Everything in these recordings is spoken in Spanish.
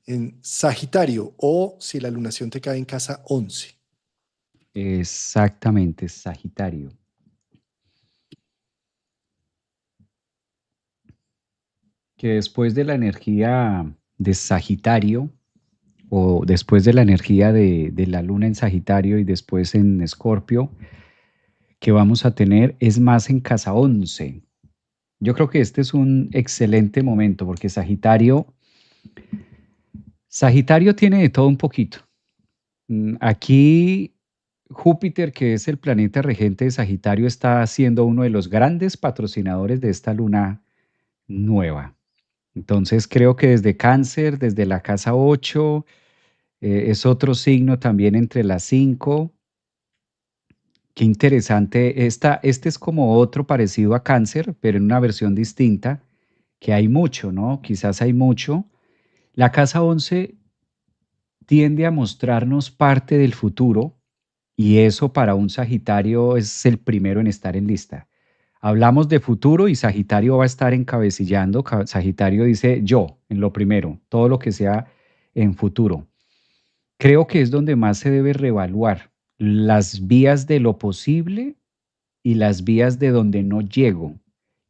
en Sagitario o si la lunación te cae en casa 11. Exactamente, Sagitario. Que después de la energía de Sagitario, o después de la energía de la luna en Sagitario y después en Escorpio, que vamos a tener es más en casa 11. Yo creo que este es un excelente momento porque Sagitario tiene de todo un poquito. Aquí Júpiter, que es el planeta regente de Sagitario, está siendo uno de los grandes patrocinadores de esta luna nueva. Entonces creo que desde Cáncer, desde la casa 8, es otro signo también entre las 5. Qué interesante. Este es como otro parecido a Cáncer, pero en una versión distinta, que hay mucho, ¿no? Quizás hay mucho. La casa 11 tiende a mostrarnos parte del futuro y eso para un Sagitario es el primero en estar en lista. Hablamos de futuro y Sagitario va a estar encabecillando. Sagitario dice yo en lo primero, todo lo que sea en futuro. Creo que es donde más se debe reevaluar las vías de lo posible y las vías de donde no llego.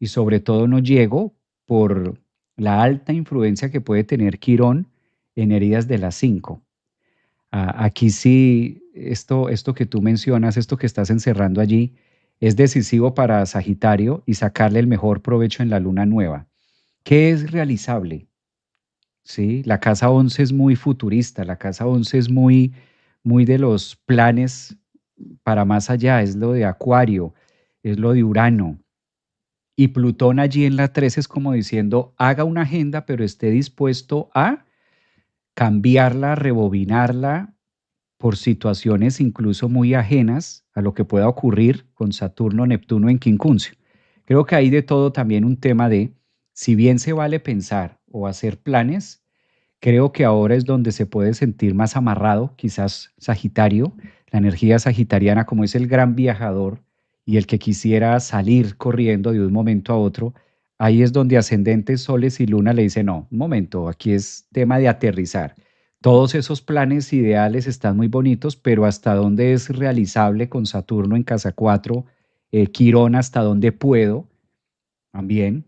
Y sobre todo no llego por la alta influencia que puede tener Quirón en heridas de las 5. Aquí sí, esto que tú mencionas, esto que estás encerrando allí, es decisivo para Sagitario y sacarle el mejor provecho en la luna nueva. ¿Qué es realizable? ¿Sí? La casa 11 es muy futurista, la casa 11 es muy de los planes para más allá, es lo de Acuario, es lo de Urano. Y Plutón allí en la 13 es como diciendo, haga una agenda, pero esté dispuesto a cambiarla, rebobinarla por situaciones incluso muy ajenas a lo que pueda ocurrir con Saturno, Neptuno en quincuncio. Creo que hay de todo también un tema de, si bien se vale pensar o hacer planes, creo que ahora es donde se puede sentir más amarrado, quizás Sagitario, la energía sagitariana como es el gran viajador y el que quisiera salir corriendo de un momento a otro, ahí es donde ascendentes, soles y luna le dicen, no, un momento, aquí es tema de aterrizar. Todos esos planes ideales están muy bonitos, pero hasta dónde es realizable con Saturno en casa 4, Quirón hasta dónde puedo también,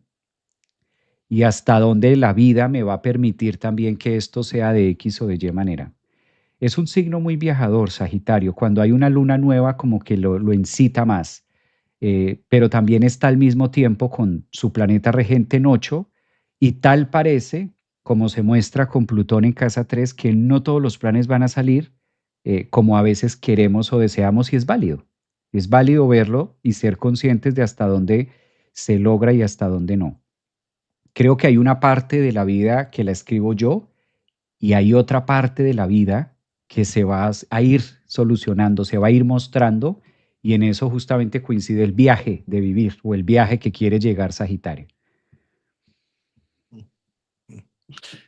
y hasta dónde la vida me va a permitir también que esto sea de X o de Y manera. Es un signo muy viajador, Sagitario. Cuando hay una luna nueva, como que lo incita más. Pero también está al mismo tiempo con su planeta regente en 8, y tal parece, como se muestra con Plutón en casa 3, que no todos los planes van a salir como a veces queremos o deseamos, y es válido. Es válido verlo y ser conscientes de hasta dónde se logra y hasta dónde no. Creo que hay una parte de la vida que la escribo yo y hay otra parte de la vida que se va a ir solucionando, se va a ir mostrando, y en eso justamente coincide el viaje de vivir o el viaje que quiere llegar Sagitario.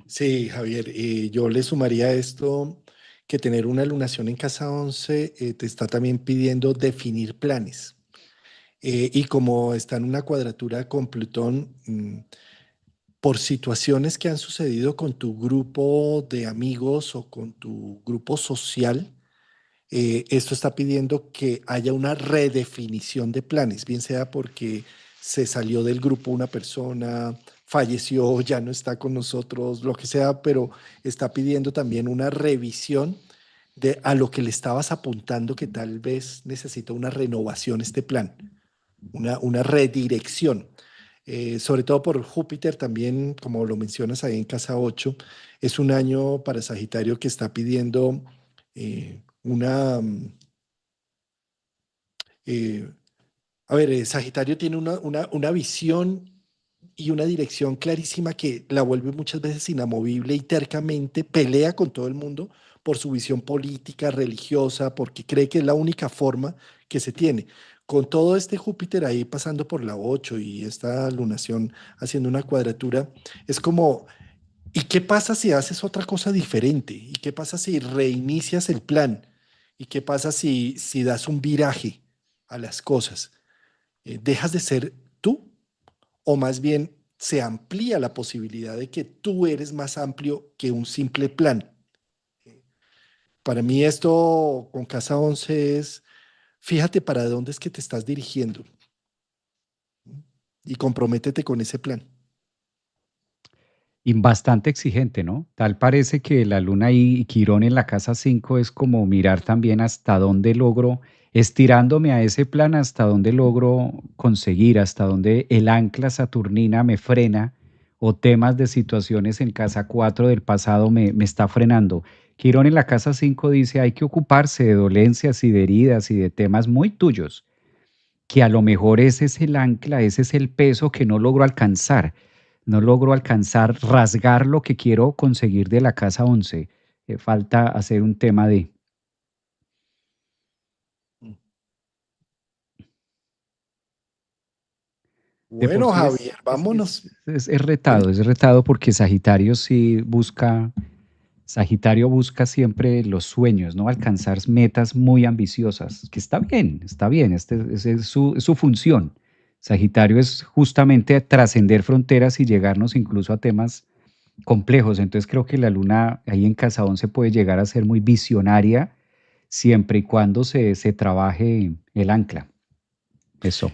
Sí, Javier, yo le sumaría a esto que tener una lunación en casa 11 te está también pidiendo definir planes. Y como está en una cuadratura con Plutón, por situaciones que han sucedido con tu grupo de amigos o con tu grupo social, esto está pidiendo que haya una redefinición de planes, bien sea porque se salió del grupo una persona, falleció, ya no está con nosotros, lo que sea, pero está pidiendo también una revisión de a lo que le estabas apuntando, que tal vez necesita una renovación este plan, una redirección. Sobre todo por Júpiter también, como lo mencionas ahí en casa 8, es un año para Sagitario que está pidiendo una... eh, a ver, Sagitario tiene una visión y una dirección clarísima que la vuelve muchas veces inamovible y tercamente pelea con todo el mundo por su visión política, religiosa, porque cree que es la única forma que se tiene. Con todo este Júpiter ahí pasando por la 8 y esta lunación haciendo una cuadratura, es como, ¿y qué pasa si haces otra cosa diferente? ¿Y qué pasa si reinicias el plan? ¿Y qué pasa si das un viraje a las cosas? ¿Dejas de ser tú o más bien se amplía la posibilidad de que tú eres más amplio que un simple plan. Para mí esto con Casa 11 es, fíjate para dónde es que te estás dirigiendo y comprométete con ese plan. Y bastante exigente, ¿no? Tal parece que la luna y Quirón en la casa 5 es como mirar también hasta dónde logro, estirándome a ese plan, hasta dónde logro conseguir, hasta dónde el ancla saturnina me frena o temas de situaciones en casa 4 del pasado me está frenando. Quirón en la casa 5 dice hay que ocuparse de dolencias y de heridas y de temas muy tuyos, que a lo mejor ese es el ancla, ese es el peso que no logro alcanzar. No logro alcanzar, rasgar lo que quiero conseguir de la casa 11. Falta hacer un tema de... De por Bueno, sí Javier, vámonos. es retado porque Sagitario sí busca, Sagitario busca siempre los sueños, ¿no? Alcanzar metas muy ambiciosas, que está bien, esa es su función. Sagitario es justamente trascender fronteras y llegarnos incluso a temas complejos. Entonces creo que la luna ahí en casa 11 puede llegar a ser muy visionaria siempre y cuando se trabaje el ancla. Eso.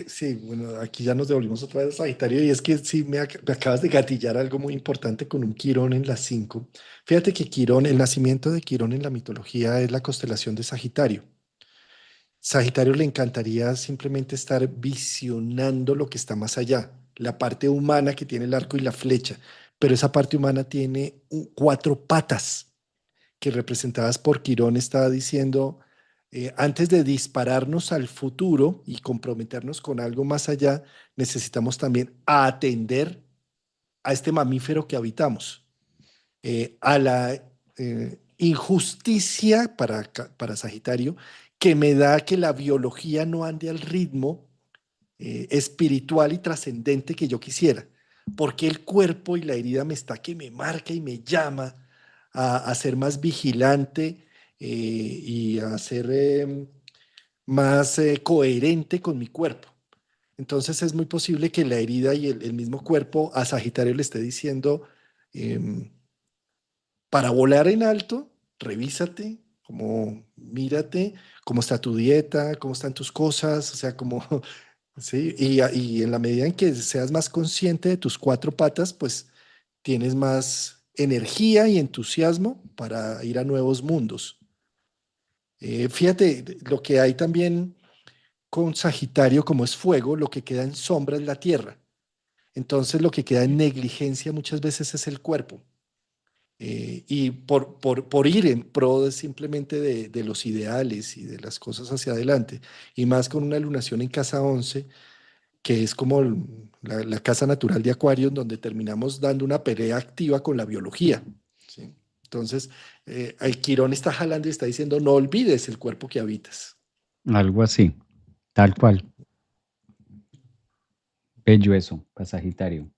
Sí, bueno, aquí ya nos devolvimos otra vez a Sagitario y es que sí, me acabas de gatillar algo muy importante con un Quirón en las 5. Fíjate que Quirón, el nacimiento de Quirón en la mitología es la constelación de Sagitario. Sagitario le encantaría simplemente estar visionando lo que está más allá, la parte humana que tiene el arco y la flecha, pero esa parte humana tiene cuatro patas que representadas por Quirón estaba diciendo, antes de dispararnos al futuro y comprometernos con algo más allá, necesitamos también atender a este mamífero que habitamos, a la injusticia para Sagitario, que me da que la biología no ande al ritmo espiritual y trascendente que yo quisiera. Porque el cuerpo y la herida me está que me marca y me llama a ser más vigilante y a ser más coherente con mi cuerpo. Entonces es muy posible que la herida y el mismo cuerpo a Sagitario le esté diciendo, em, para volar en alto, revísate, como mírate, cómo está tu dieta, cómo están tus cosas, o sea, como, sí, y en la medida en que seas más consciente de tus cuatro patas, pues tienes más energía y entusiasmo para ir a nuevos mundos. Fíjate, lo que hay también con Sagitario, como es fuego, lo que queda en sombra es la tierra. Entonces, lo que queda en negligencia muchas veces es el cuerpo. Y por ir en pro simplemente de los ideales y de las cosas hacia adelante, y más con una lunación en casa 11 que es como la casa natural de Acuario, en donde terminamos dando una pelea activa con la biología. ¿Sí? Entonces, el Quirón está jalando y está diciendo, no olvides el cuerpo que habitas. Algo así. Tal cual. Bello eso, para Sagitario.